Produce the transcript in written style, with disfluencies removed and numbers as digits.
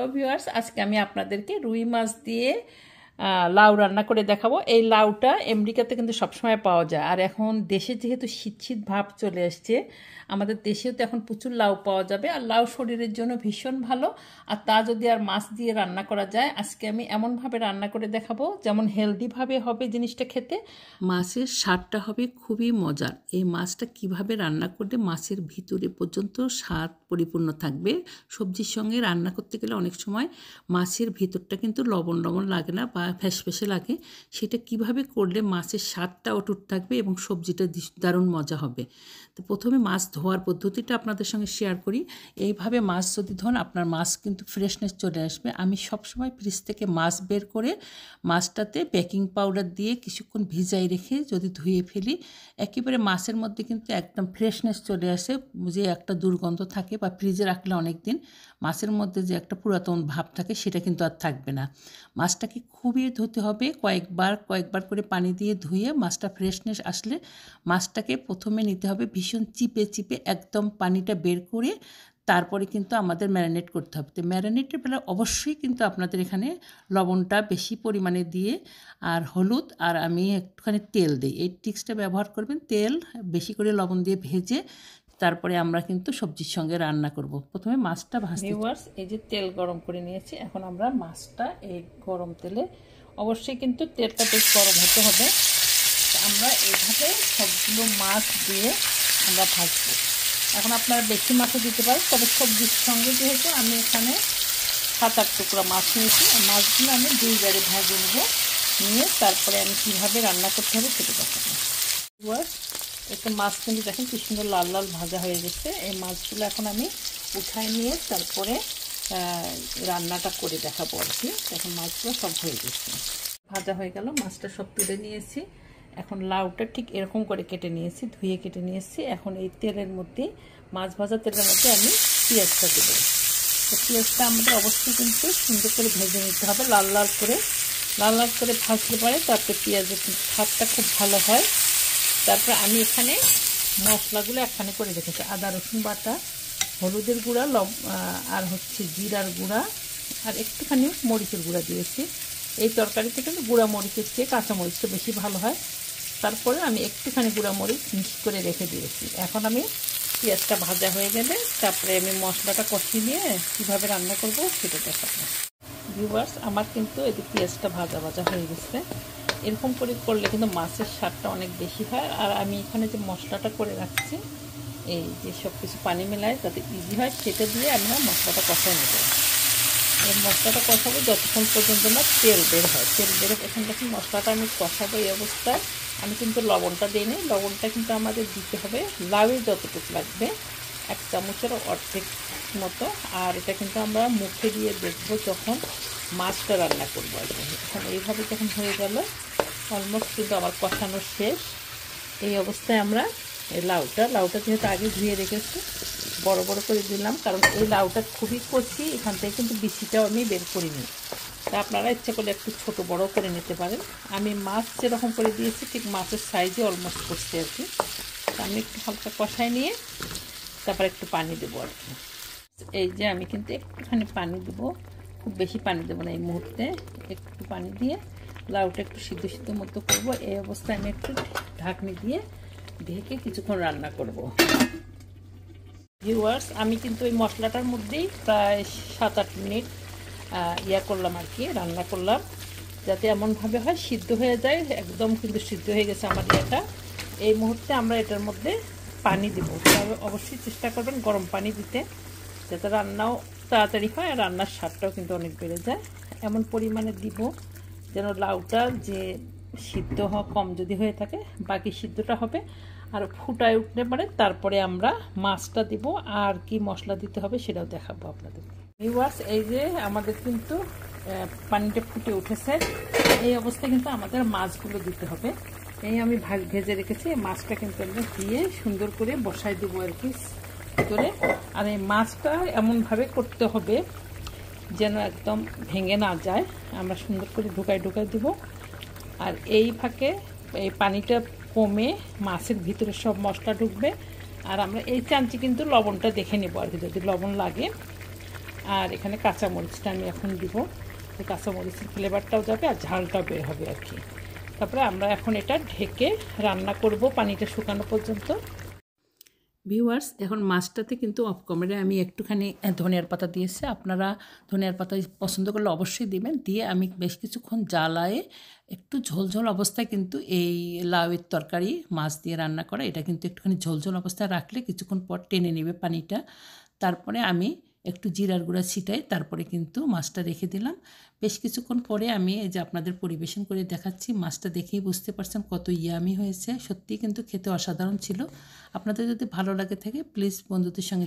Hello viewers, আজকে আমি আপনাদেরকে রুই মাছ দিয়ে লাউ রান্না করে দেখাবো। এই লাউটা আমেরিকাতে কিন্তু সবসময় পাওয়া যায়, আর এখন দেশে যেহেতু শীত শীত ভাব চলে আসছে, আমাদের দেশেও তো এখন প্রচুর লাউ পাওয়া যাবে। আর লাউ শরীরের জন্য ভীষণ ভালো, আর তা যদি আর মাছ দিয়ে রান্না করা যায়, আজকে আমি এমনভাবে রান্না করে দেখাবো যেমন হেলদিভাবে হবে জিনিসটা খেতে, মাছের স্বাদটা হবে খুবই মজার। এই মাছটা কিভাবে রান্না করলে মাছের ভিতরে পর্যন্ত স্বাদ পরিপূর্ণ থাকবে। সবজির সঙ্গে রান্না করতে গেলে অনেক সময় মাছের ভিতরটা কিন্তু লবণ লবণ লাগে না বা ফ্যাসফ্যাসে লাগে, সেটা কিভাবে করলে মাছের স্বাদটা অটুট থাকবে এবং সবজিটা দারুণ মজা হবে। তো প্রথমে মাছ ধোয়ার পদ্ধতিটা আপনাদের সঙ্গে শেয়ার করি। এইভাবে মাছ যদি ধোন, আপনার মাছ কিন্তু ফ্রেশনেস চলে আসবে। আমি সবসময় ফ্রিজ থেকে মাছ বের করে মাছটাতে বেকিং পাউডার দিয়ে কিছুক্ষণ ভিজাই রেখে যদি ধুয়ে ফেলি, একেবারে মাছের মধ্যে কিন্তু একদম ফ্রেশনেস চলে আসে। যে একটা দুর্গন্ধ থাকে বা ফ্রিজে রাখলে অনেক দিন মাছের মধ্যে যে একটা পুরাতন ভাব থাকে, সেটা কিন্তু আর থাকবে না। মাছটাকে খুবই ধুতে হবে, কয়েকবার করে পানি দিয়ে ধুয়ে মাছটা ফ্রেশনেস আসলে মাছটাকে প্রথমে নিতে হবে ভীষণ চিপে চিপে একদম পানিটা বের করে, তারপরে কিন্তু আমাদের ম্যারিনেট করতে হবে। তো ম্যারিনেটের বেলা অবশ্যই কিন্তু আপনাদের এখানে লবণটা বেশি পরিমাণে দিয়ে, আর হলুদ, আর আমি একটুখানি তেল দিই, এই ট্রিক্সটা ব্যবহার করবেন। তেল বেশি করে লবণ দিয়ে ভেজে তারপরে আমরা কিন্তু সবজির সঙ্গে রান্না করব। প্রথমে মাছটা ভাজতে। ভিউয়ার্স, এই যে তেল গরম করে নিয়েছি, এখন আমরা মাছটা এই গরম তেলে, অবশ্যই কিন্তু তেলটা বেশ গরম হতে হবে। আমরা এইভাবে সবগুলো মাছ দিয়ে আমরা ভাজবো। এখন আপনারা বেশি মাছও দিতে পারেন, তবে সবজির সঙ্গে যেহেতু আমি এখানে 7-8 টুকরা মাছ নিয়েছি, মাছগুলো আমি 2 বারে ভেজে নেব, নিয়ে তারপরে আমি কীভাবে রান্না করতে হবে সেটা দেখাবো। একটু মাছ কিন্তু দেখেন কি সুন্দর লাল লাল ভাজা হয়ে গেছে। এই মাছগুলো এখন আমি উঠাই নিয়ে তারপরে রান্নাটা করে দেখাবো আর কি। এখন মাছগুলো সব হয়ে গেছে, ভাজা হয়ে গেল, মাছটা সব তুলে নিয়েছি। এখন লাউটা ঠিক এরকম করে কেটে নিয়েছি, ধুয়ে কেটে নিয়েছি। এখন এই তেলের মধ্যে, মাছ ভাজা তেলের মধ্যে আমি পেঁয়াজটা দেবো। তো পেঁয়াজটা আমাদের অবশ্যই কিন্তু সুন্দর করে ভেজে নিতে হবে, লাল লাল করে ভাজলে পরে তারপরে পেঁয়াজের স্বাদটা খুব ভালো হয়। তারপর আমি এখানে মশলাগুলো একখানে করে রেখেছি, আদা রসুন বাটা, হলুদের গুঁড়া, আর হচ্ছে জিরার গুঁড়া, আর একটুখানি মরিচের গুঁড়া দিয়েছি। এই তরকারিতে কিন্তু গুঁড়া মরিচের চেয়ে কাঁচা মরিচটা বেশি ভালো হয়। তারপরে আমি একটুখানি গুঁড়া মরিচ মিক্স করে রেখে দিয়েছি। এখন আমি পেঁয়াজটা ভাজা হয়ে গেলে তারপরে আমি মশলাটা কষিয়ে নিয়ে কীভাবে রান্না করব সেটা দেখাবো। ভিউয়ার্স, আমার কিন্তু এই পেঁয়াজটা ভাজা হয়ে গেছে। এরকম করে করলে কিন্তু মাছের স্বাদটা অনেক বেশি হয়। আর আমি এখানে যে মশলাটা করে রাখছি, এই যে সব কিছু পানি মেলায় যাতে ইজি হয়, সেটা দিয়ে আমরা মশলাটা কষাই নেব। এই মশলাটা কষাবো যতক্ষণ পর্যন্ত না তেল বের হয়। তেল বের এখান থেকে মশলাটা আমি কষাবো। এই অবস্থায় আমি কিন্তু লবণটা দিইনি, লবণটা কিন্তু আমাদের দিতে হবে লাউয়ে যতটুকু লাগবে, 1 চামচের অর্ধেক মতো। আর এটা কিন্তু আমরা মুখে দিয়ে দেখবো যখন মাছটা রান্না করবো আর কি। এখন এইভাবে যখন হয়ে গেল, অলমোস্ট কিন্তু আমার কষানো শেষ। এই অবস্থায় আমরা এই লাউটা যেহেতু আগে ধুয়ে রেখেছি, বড় বড় করে দিলাম, কারণ এই লাউটা খুবই কচি, এখান থেকে কিন্তু বিচিটাও আমি বের করিনি। তা আপনারা ইচ্ছা করলে একটু ছোট বড় করে নিতে পারেন। আমি মাছ যেরকম করে দিয়েছি ঠিক মাছের সাইজে অলমোস্ট করছি আর কি। তা আমি একটু হালকা কষাই নিয়ে তারপর একটু পানি দেবো আর কি। এই যে আমি কিন্তু একটুখানি পানি দেবো, খুব বেশি পানি দেবো না এই মুহূর্তে। একটু পানি দিয়ে লাউটা একটু সিদ্ধ মতো করবো। এই অবস্থায় আমি একটু ঢাকনি দিয়ে ঢেকে কিছুক্ষণ রান্না করব। ভিউয়ার্স, আমি কিন্তু এই মশলাটার মধ্যেই প্রায় 7-8 মিনিট করলাম আর কি, রান্না করলাম, যাতে এমনভাবে হয় সিদ্ধ হয়ে যায়। একদম কিন্তু সিদ্ধ হয়ে গেছে আমার ইয়েটা। এই মুহূর্তে আমরা এটার মধ্যে পানি দেবো। তবে অবশ্যই চেষ্টা করবেন গরম পানি দিতে, যাতে রান্নাও তাড়াতাড়ি হয় আর রান্নার স্বাদটাও কিন্তু অনেক বেড়ে যায়। এমন পরিমাণে দিব যেন লাউটা যে সিদ্ধ হওয়া কম যদি হয়ে থাকে, বাকি সিদ্ধটা হবে আর ফুটায় উঠতে পারে। তারপরে আমরা মাছটা দিব, আর কি মশলা দিতে হবে সেটাও দেখাবো আপনাদের। ভিউয়ার্স, এই যে আমাদের কিন্তু পানিটা ফুটে উঠেছে। এই অবস্থায় কিন্তু আমাদের মাছগুলো দিতে হবে। এই আমি ভেজে রেখেছি, মাছটা কিন্তু আমরা দিয়ে সুন্দর করে বসাই দেবো আর কি ভিতরে। আর এই মাছটা এমনভাবে করতে হবে যেন একদম ভেঙে না যায়। আমরা সুন্দর করে ঢুকাই দেব। আর এই ফাঁকে এই পানিটা কমে মাছের ভিতরে সব মশলা ঢুকবে। আর আমরা এই চামচে কিন্তু লবণটা দেখে নেব আর কি, যদি লবণ লাগে। আর এখানে কাঁচামরিচটা আমি এখন দিব, তো কাঁচামরিচের ফ্লেভারটাও যাবে আর ঝালটাও বের হবে আর কি। তারপরে আমরা এখন এটা ঢেকে রান্না করব পানিটা শুকানো পর্যন্ত। ভিউয়ার্স, এখন মাছটাতে কিন্তু অফ ক্যামেরায় আমি একটুখানি ধনিয়ার পাতা দিয়েছি, আপনারা ধনিয়ার পাতা পছন্দ করলে অবশ্যই দিবেন। দিয়ে আমি বেশ কিছুক্ষণ জ্বালায়ে একটু ঝোলঝোল অবস্থায় কিন্তু এই লাউয়ের তরকারি মাছ দিয়ে রান্না করা, এটা কিন্তু একটুখানি ঝোলঝোল অবস্থায় রাখলে কিছুক্ষণ পর টেনে নেবে পানিটা। তারপরে আমি একটু জিরার গুঁড়া ছিটাই তারপরে কিন্তু মাছটা রেখে দিলাম। বেশ কিছুক্ষণ পরে আমি এই যে আপনাদের পরিবেশন করে দেখাচ্ছি, মাছটা দেখেই বুঝতে পারছেন কত ইয়ামি হয়েছে, সত্যিই কিন্তু খেতে অসাধারণ ছিল। আপনাদের যদি ভালো লাগে থাকে প্লিজ বন্ধুদের সঙ্গে